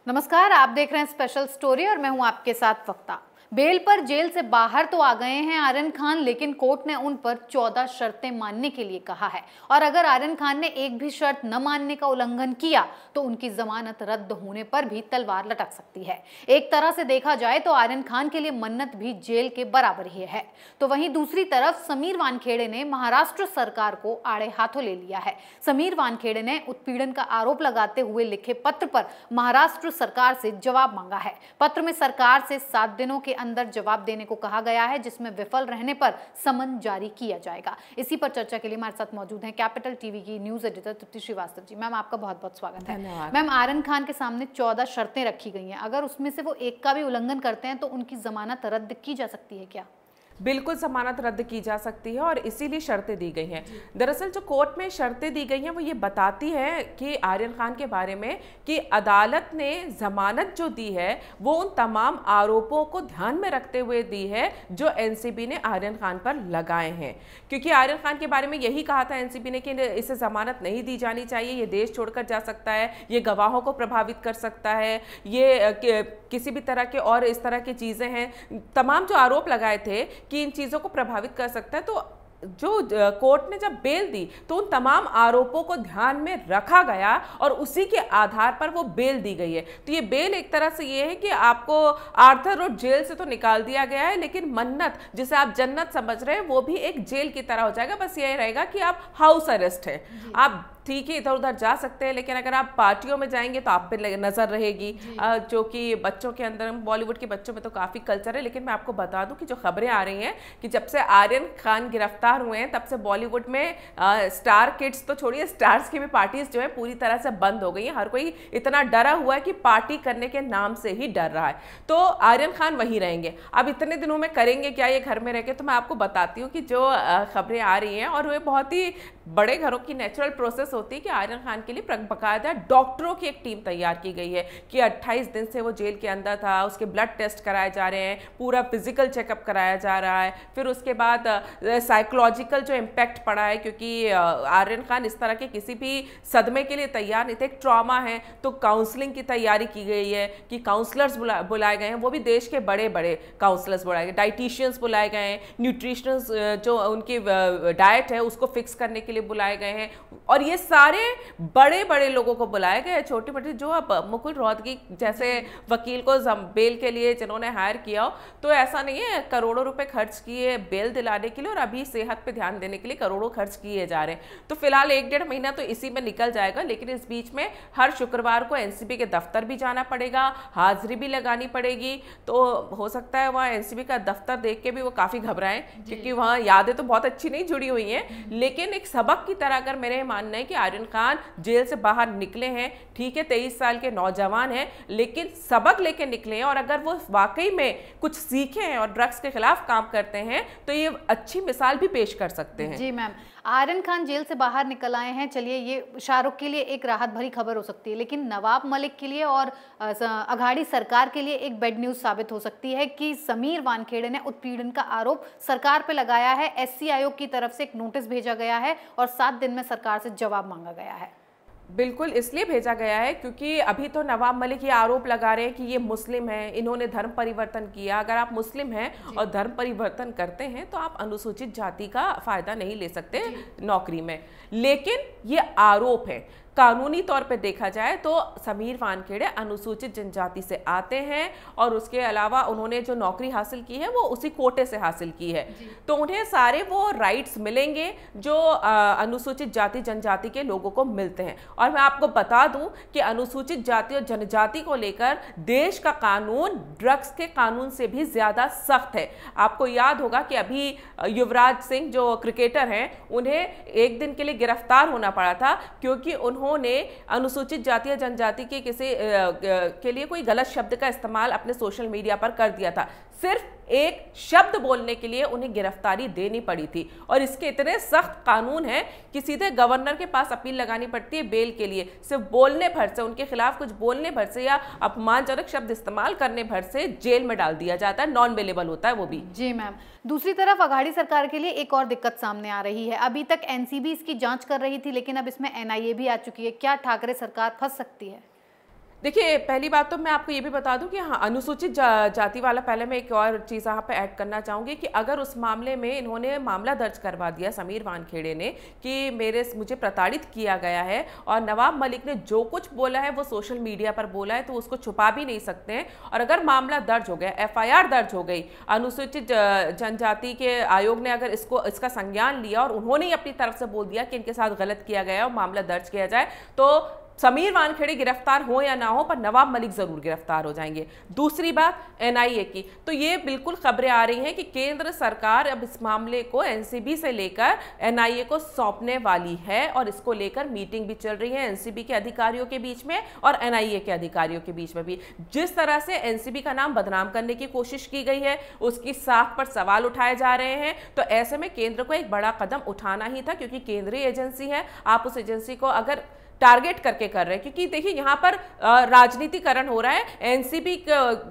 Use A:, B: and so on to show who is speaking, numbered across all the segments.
A: नमस्कार, आप देख रहे हैं स्पेशल स्टोरी और मैं हूं आपके साथ वक्ता। बेल पर जेल से बाहर तो आ गए हैं आर्यन खान, लेकिन कोर्ट ने उन पर 14 शर्तें मानने के लिए कहा है और अगर आर्यन खान ने एक भी शर्त न मानने का उल्लंघन किया तो उनकी जमानत रद्द होने पर भी तलवार लटक सकती है। एक तरह से देखा जाए तो आर्यन खान के लिए मन्नत भी जेल के बराबर ही है। तो वहीं दूसरी तरफ समीर वानखेड़े ने महाराष्ट्र सरकार को आड़े हाथों ले लिया है। समीर वानखेड़े ने उत्पीड़न का आरोप लगाते हुए लिखे पत्र पर महाराष्ट्र सरकार से जवाब मांगा है। पत्र में सरकार से 7 दिनों के अंदर जवाब देने को कहा गया है, जिसमें विफल रहने पर समन जारी किया जाएगा। इसी पर चर्चा के लिए हमारे साथ मौजूद हैं कैपिटल टीवी की न्यूज एडिटर तृप्ति श्रीवास्तव जी। मैम, आपका बहुत बहुत स्वागत है। मैम, आर्यन खान के सामने 14 शर्तें रखी गई हैं, अगर उसमें से वो एक का भी उल्लंघन करते हैं तो उनकी जमानत रद्द की जा सकती है क्या?
B: बिल्कुल जमानत रद्द की जा सकती है और इसीलिए शर्तें दी गई हैं। दरअसल जो कोर्ट में शर्तें दी गई हैं वो ये बताती है कि आर्यन खान के बारे में कि अदालत ने जमानत जो दी है वो उन तमाम आरोपों को ध्यान में रखते हुए दी है जो एनसीबी ने आर्यन खान पर लगाए हैं। क्योंकि आर्यन खान के बारे में यही कहा था एनसीबी ने कि इसे जमानत नहीं दी जानी चाहिए, ये देश छोड़कर जा सकता है, ये गवाहों को प्रभावित कर सकता है, ये किसी भी तरह के और इस तरह की चीज़ें हैं, तमाम जो आरोप लगाए थे कि इन चीज़ों को प्रभावित कर सकता है। तो जो कोर्ट ने जब बेल दी तो उन तमाम आरोपों को ध्यान में रखा गया और उसी के आधार पर वो बेल दी गई है। तो ये बेल एक तरह से ये है कि आपको आर्थर रोड जेल से तो निकाल दिया गया है, लेकिन मन्नत जिसे आप जन्नत समझ रहे हैं वो भी एक जेल की तरह हो जाएगा। बस ये रहेगा कि आप हाउस अरेस्ट है, आप ठीक है इधर उधर जा सकते हैं, लेकिन अगर आप पार्टियों में जाएंगे तो आप पे नजर रहेगी, जो कि बच्चों के अंदर, बॉलीवुड के बच्चों में तो काफ़ी कल्चर है। लेकिन मैं आपको बता दूं कि जो खबरें आ रही हैं कि जब से आर्यन खान गिरफ्तार हुए हैं तब से बॉलीवुड में स्टार किड्स तो छोड़िए, स्टार्स की भी पार्टीज जो है पूरी तरह से बंद हो गई हैं। हर कोई इतना डरा हुआ है कि पार्टी करने के नाम से ही डर रहा है। तो आर्यन खान वहीं रहेंगे। अब इतने दिनों में करेंगे क्या ये घर में रह के? तो मैं आपको बताती हूँ कि जो खबरें आ रही हैं और वे बहुत ही बड़े घरों की नेचुरल प्रोसेस होती है कि आर्यन खान के लिए बकायदा डॉक्टरों की एक टीम तैयार की गई है कि 28 दिन से वो जेल के अंदर था, उसके ब्लड टेस्ट कराए जा रहे हैं, पूरा फिजिकल चेकअप कराया जा रहा है, फिर उसके बाद साइकोलॉजिकल जो इम्पैक्ट पड़ा है, क्योंकि आर्यन खान इस तरह के किसी भी सदमे के लिए तैयार नहीं थे, एक ट्रॉमा है। तो काउंसलिंग की तैयारी की गई है कि काउंसलर्स बुलाए गए हैं, वो भी देश के बड़े बड़े काउंसलर्स बुलाए गए, डाइटिशियंस बुलाए गए हैं, न्यूट्रिशनिस्ट जो उनकी डाइट है उसको फिक्स करने के लिए बुलाए गए हैं, और ये सारे बड़े बड़े लोगों को बुलाए गए। छोटे मोटे जो अब मुकुल रोहतगी जैसे वकील को बेल के लिए जिन्होंने हायर किया हो, तो ऐसा नहीं है, करोड़ों रुपए खर्च किए बेल दिलाने के लिए और अभी सेहत पे ध्यान देने के लिए करोड़ों खर्च किए जा रहे हैं। तो फिलहाल 1-1.5 महीना तो इसी में निकल जाएगा, लेकिन इस बीच में हर शुक्रवार को एनसीबी के दफ्तर भी जाना पड़ेगा, हाजिरी भी लगानी पड़ेगी। तो हो सकता है वहाँ एनसीबी का दफ्तर देख के भी वो काफ़ी घबराएं, क्योंकि वहाँ यादें तो बहुत अच्छी नहीं जुड़ी हुई हैं, लेकिन एक सबक की तरह अगर मेरे मानना है कि आर्यन खान जेल से बाहर निकले हैं, ठीक है 23 साल के नौजवान हैं, लेकिन सबक लेके निकले हैं, और अगर वो वाकई में कुछ सीखे हैं और ड्रग्स के खिलाफ काम करते हैं तो ये अच्छी मिसाल भी पेश कर सकते हैं।
A: जी मैम, आर्यन खान जेल से बाहर निकल आए हैं, चलिए ये शाहरुख के लिए एक राहत भरी खबर हो सकती है, लेकिन नवाब मलिक के लिए और अघाड़ी सरकार के लिए एक बैड न्यूज साबित हो सकती है कि समीर वानखेड़े ने उत्पीड़न का आरोप सरकार पे लगाया है। एससी आयोग की तरफ से एक नोटिस भेजा गया है और 7 दिन में सरकार से जवाब मांगा गया है।
B: बिल्कुल इसलिए भेजा गया है क्योंकि अभी तो नवाब मलिक ये आरोप लगा रहे हैं कि ये मुस्लिम है, इन्होंने धर्म परिवर्तन किया। अगर आप मुस्लिम हैं और धर्म परिवर्तन करते हैं तो आप अनुसूचित जाति का फायदा नहीं ले सकते नौकरी में। लेकिन ये आरोप है, कानूनी तौर पे देखा जाए तो समीर वानखेड़े अनुसूचित जनजाति से आते हैं और उसके अलावा उन्होंने जो नौकरी हासिल की है वो उसी कोटे से हासिल की है, तो उन्हें सारे वो राइट्स मिलेंगे जो अनुसूचित जाति जनजाति के लोगों को मिलते हैं। और मैं आपको बता दूं कि अनुसूचित जाति और जनजाति को लेकर देश का कानून ड्रग्स के कानून से भी ज्यादा सख्त है। आपको याद होगा कि अभी युवराज सिंह जो क्रिकेटर हैं, उन्हें एक दिन के लिए गिरफ्तार होना पड़ा था क्योंकि उन्होंने अनुसूचित जाति या जनजाति के किसी के लिए कोई गलत शब्द का इस्तेमाल अपने सोशल मीडिया पर कर दिया था। सिर्फ एक शब्द बोलने के लिए उन्हें गिरफ्तारी देनी पड़ी थी, और इसके इतने सख्त कानून हैं कि सीधे गवर्नर के पास अपील लगानी पड़ती है बेल के लिए। सिर्फ बोलने भर से, उनके खिलाफ कुछ बोलने भर से या अपमानजनक शब्द इस्तेमाल करने भर से जेल में डाल दिया जाता है, नॉन बेलेबल होता है वो भी।
A: जी मैम, दूसरी तरफ अघाड़ी सरकार के लिए एक और दिक्कत सामने आ रही है। अभी तक एनसीबी इसकी जांच कर रही थी, लेकिन अब इसमें एनआईए भी आ चुकी है। क्या ठाकरे सरकार फंस सकती है?
B: देखिए, पहली बात तो मैं आपको ये भी बता दूं कि हाँ, अनुसूचित जाति वाला, पहले मैं एक और चीज़ यहाँ पे ऐड करना चाहूँगी कि अगर उस मामले में इन्होंने मामला दर्ज करवा दिया समीर वानखेड़े ने कि मुझे प्रताड़ित किया गया है, और नवाब मलिक ने जो कुछ बोला है वो सोशल मीडिया पर बोला है, तो उसको छुपा भी नहीं सकते हैं। और अगर मामला दर्ज हो गया, FIR दर्ज हो गई, अनुसूचित जनजाति के आयोग ने अगर इसका संज्ञान लिया और उन्होंने ही अपनी तरफ से बोल दिया कि इनके साथ गलत किया गया और मामला दर्ज किया जाए, तो समीर वानखेड़े गिरफ्तार हो या ना हो, पर नवाब मलिक जरूर गिरफ्तार हो जाएंगे। दूसरी बात NIA की, तो ये बिल्कुल खबरें आ रही हैं कि केंद्र सरकार अब इस मामले को NCB से लेकर NIA को सौंपने वाली है, और इसको लेकर मीटिंग भी चल रही है NCB के अधिकारियों के बीच में और NIA के अधिकारियों के बीच में भी। जिस तरह से NCB का नाम बदनाम करने की कोशिश की गई है, उसकी साख पर सवाल उठाए जा रहे हैं, तो ऐसे में केंद्र को एक बड़ा कदम उठाना ही था, क्योंकि केंद्रीय एजेंसी है। आप उस एजेंसी को अगर टारगेट करके कर रहे हैं, क्योंकि देखिए यहाँ पर राजनीतिकरण हो रहा है। NCB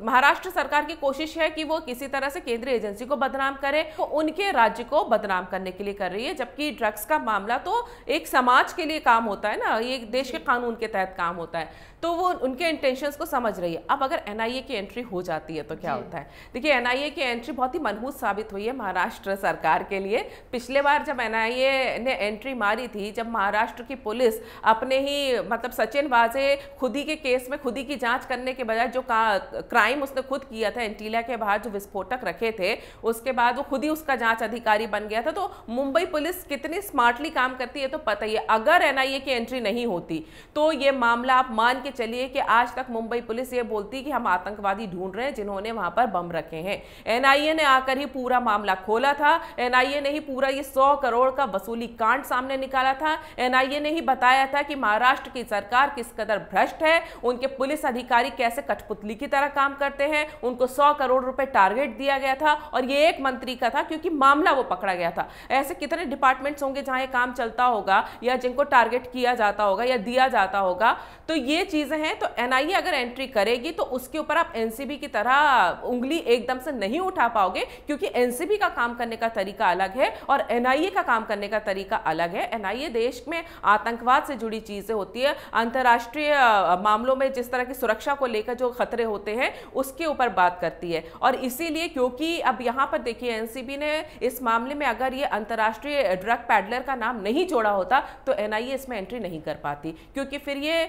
B: महाराष्ट्र सरकार की कोशिश है कि वो किसी तरह से केंद्रीय एजेंसी को बदनाम करे, वो उनके राज्य को बदनाम करने के लिए कर रही है, जबकि ड्रग्स का मामला तो एक समाज के लिए काम होता है ना, ये देश के कानून के तहत काम होता है, तो वो उनके इंटेंशंस को समझ रही है। अब अगर NIA की एंट्री हो जाती है तो क्या होता है? देखिए, NIA की एंट्री बहुत ही मनहूस साबित हुई है महाराष्ट्र सरकार के लिए। पिछले बार जब NIA ने एंट्री मारी थी, जब महाराष्ट्र की पुलिस अपने ही मतलब सचिन वाजे खुदी के केस में खुदी की जांच करने के बजाय जो क्राइम उसने खुद किया था, एंटीलिया के बाहर जो विस्फोटक रखे थे, उसके बाद वो खुद ही उसका जांच अधिकारी बन गया था। तो मुंबई पुलिस कितनी स्मार्टली काम करती है तो पता ही है। अगर NIA की एंट्री नहीं होती तो ये मामला आप मान के चलिए कि आज तक मुंबई पुलिस ये बोलती कि हम आतंकवादी ढूंढ रहे हैं जिन्होंने वहां पर बम रखे हैं। NIA ने आकर ही पूरा मामला खोला था, NIA ने ही पूरा ये 100 करोड़ का वसूली कांड सामने निकाला था, NIA ने ही बताया था कि महाराष्ट्र की सरकार किस कदर भ्रष्ट है, उनके पुलिस अधिकारी कैसे कठपुतली की तरह काम करते हैं, उनको 100 करोड़ रुपए टारगेट दिया गया था, और ये एक मंत्री का था क्योंकि मामला वो पकड़ा गया था। ऐसे कितने डिपार्टमेंट्स होंगे जहां ये काम चलता होगा या जिनको टारगेट किया जाता होगा या दिया जाता होगा। तो ये चीजें हैं। तो NIA अगर एंट्री करेगी तो उसके ऊपर आप NCB की तरह उंगली एकदम से नहीं उठा पाओगे, क्योंकि NCB का काम करने का तरीका अलग है और NIA का काम करने का तरीका अलग है। NIA देश में आतंकवाद से जुड़ी चीजें होती है, अंतर्राष्ट्रीय मामलों में जिस तरह की सुरक्षा को लेकर जो खतरे होते हैं उसके ऊपर बात करती है। और इसीलिए क्योंकि अब यहाँ पर देखिए NCB ने इस मामले में अगर ये अंतर्राष्ट्रीय ड्रग पैडलर का नाम नहीं जोड़ा होता तो NIA इसमें एंट्री नहीं कर पाती, क्योंकि फिर ये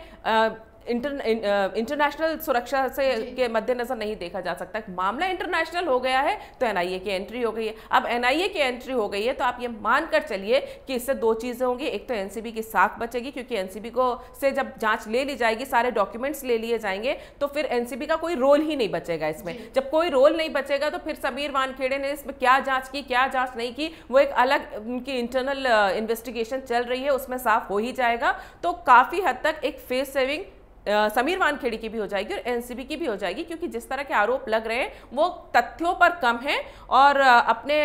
B: इंटरनेशनल सुरक्षा से के मद्देनजर नहीं देखा जा सकता। मामला इंटरनेशनल हो गया है तो NIA की एंट्री हो गई है। अब NIA की एंट्री हो गई है तो आप ये मानकर चलिए कि इससे दो चीजें होंगी। एक तो NCB की साख बचेगी, क्योंकि NCB को से जब जांच ले ली जाएगी, सारे डॉक्यूमेंट्स ले लिए जाएंगे, तो फिर NCB का कोई रोल ही नहीं बचेगा इसमें। जब कोई रोल नहीं बचेगा तो फिर समीर वानखेड़े ने इसमें क्या जांच की, क्या जांच नहीं की, वो एक अलग उनकी इंटरनल इन्वेस्टिगेशन चल रही है, उसमें साफ हो ही जाएगा। तो काफी हद तक एक फेस सेविंग समीर वानखेड़े की भी हो जाएगी और NCB की भी हो जाएगी, क्योंकि जिस तरह के आरोप लग रहे हैं वो तथ्यों पर कम हैं और अपने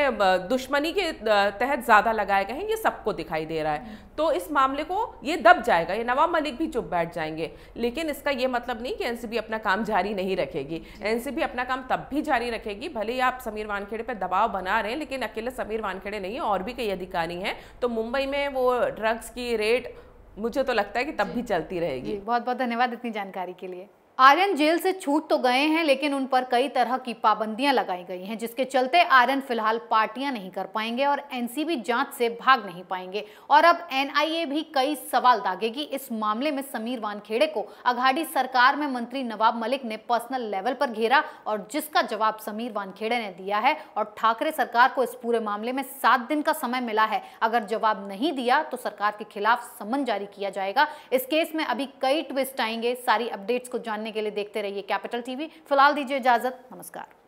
B: दुश्मनी के तहत ज्यादा लगाए गए हैं, ये सबको दिखाई दे रहा है। तो इस मामले को ये दब जाएगा, ये नवाब मलिक भी चुप बैठ जाएंगे। लेकिन इसका ये मतलब नहीं कि NCB अपना काम जारी नहीं रखेगी। NCB अपना काम तब भी जारी रखेगी, भले ही आप समीर वानखेड़े पर दबाव बना रहे हैं, लेकिन अकेले समीर वानखेड़े नहीं है, और भी कई अधिकारी हैं। तो मुंबई में वो ड्रग्स की रेड मुझे तो लगता है कि तब भी चलती रहेगी।
A: बहुत बहुत धन्यवाद इतनी जानकारी के लिए। आर्यन जेल से छूट तो गए हैं, लेकिन उन पर कई तरह की पाबंदियां लगाई गई हैं, जिसके चलते आर्यन फिलहाल पार्टियां नहीं कर पाएंगे और NCB जांच से भाग नहीं पाएंगे। और अब NIA भी कई सवाल दागेगी। इस मामले में समीर वानखेड़े को अघाड़ी सरकार में मंत्री नवाब मलिक ने पर्सनल लेवल पर घेरा, और जिसका जवाब समीर वानखेड़े ने दिया है। और ठाकरे सरकार को इस पूरे मामले में 7 दिन का समय मिला है। अगर जवाब नहीं दिया तो सरकार के खिलाफ समन जारी किया जाएगा। इस केस में अभी कई ट्विस्ट आएंगे। सारी अपडेट्स को जानने के लिए देखते रहिए कैपिटल TV। फिलहाल दीजिए इजाजत, नमस्कार।